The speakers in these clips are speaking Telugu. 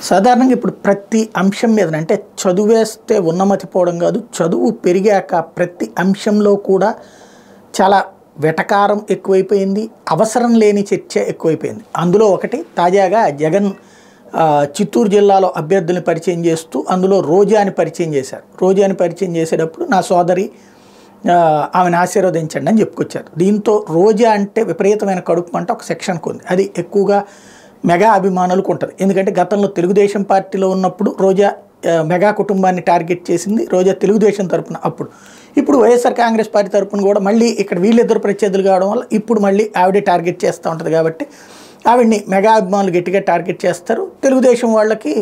సాధారణంగా ఇప్పుడు ప్రతి అంశం మీద అంటే చదువేస్తే ఉన్నమతి పోవడం కాదు, చదువు పెరిగాక ప్రతి అంశంలో కూడా చాలా వెటకారం ఎక్కువైపోయింది, అవసరం లేని చర్చ ఎక్కువైపోయింది. అందులో ఒకటి తాజాగా జగన్ చిత్తూరు జిల్లాలో అభ్యర్థుల్ని పరిచయం చేస్తూ అందులో రోజాని పరిచయం చేశారు. రోజాని పరిచయం చేసేటప్పుడు నా సోదరి ఆమెను ఆశీర్వదించండి అని చెప్పుకొచ్చారు. దీంతో రోజా అంటే విపరీతమైన కడుపు మంట ఒక సెక్షన్కి ఉంది. అది ఎక్కువగా మెగా అభిమానులకు ఉంటుంది. ఎందుకంటే గతంలో తెలుగుదేశం పార్టీలో ఉన్నప్పుడు రోజా మెగా కుటుంబాన్ని టార్గెట్ చేసింది. రోజా తెలుగుదేశం తరపున ఇప్పుడు వైఎస్ఆర్ కాంగ్రెస్ పార్టీ తరపున కూడా మళ్ళీ ఇక్కడ వీళ్ళిద్దరు ప్రత్యర్థులు కావడం వల్ల ఇప్పుడు మళ్ళీ ఆవిడే టార్గెట్ చేస్తూ ఉంటుంది. కాబట్టి ఆవిడ్ని మెగా అభిమానులు గట్టిగా టార్గెట్ చేస్తారు. తెలుగుదేశం వాళ్ళకి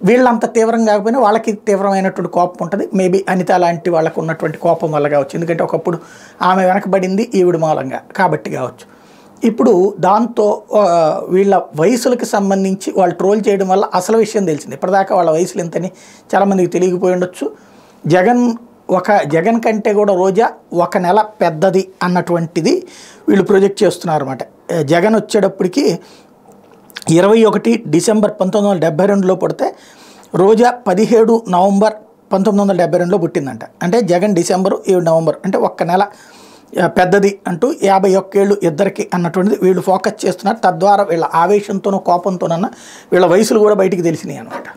వీళ్ళంత తీవ్రం కాకపోయినా వాళ్ళకి తీవ్రమైనటువంటి కోపం ఉంటుంది. మేబీ అనిత లాంటి వాళ్ళకు ఉన్నటువంటి కోపం వల్ల కావచ్చు. ఎందుకంటే ఒకప్పుడు ఆమె వెనకబడింది ఈవిడ మూలంగా కాబట్టి కావచ్చు. ఇప్పుడు దాంతో వీళ్ళ వయసులకు సంబంధించి వాళ్ళు ట్రోల్ చేయడం వల్ల అసలు విషయం తెలిసింది. ఇప్పటిదాకా వాళ్ళ వయసులు ఎంతని చాలామందికి తెలియకపోయి ఉండొచ్చు. జగన్ కంటే కూడా రోజా 1 నెల పెద్దది అన్నటువంటిది వీళ్ళు ప్రొజెక్ట్ చేస్తున్నారు అన్నమాట. జగన్ వచ్చేటప్పటికి 21 డిసెంబర్ 1972లో పుడితే రోజా 17 నవంబర్ 1972లో పుట్టిందంట. అంటే జగన్ డిసెంబరు, 7 నవంబర్, అంటే 1 నెల పెద్దది అంటూ 51 ఏళ్ళు ఇద్దరికి అన్నటువంటిది వీళ్ళు ఫోకస్ చేస్తున్నారు. తద్వారా వీళ్ళ ఆవేశంతోనో కోపంతోనన్నా వీళ్ళ వయసులు కూడా బయటికి తెలిసినాయి అన్నమాట.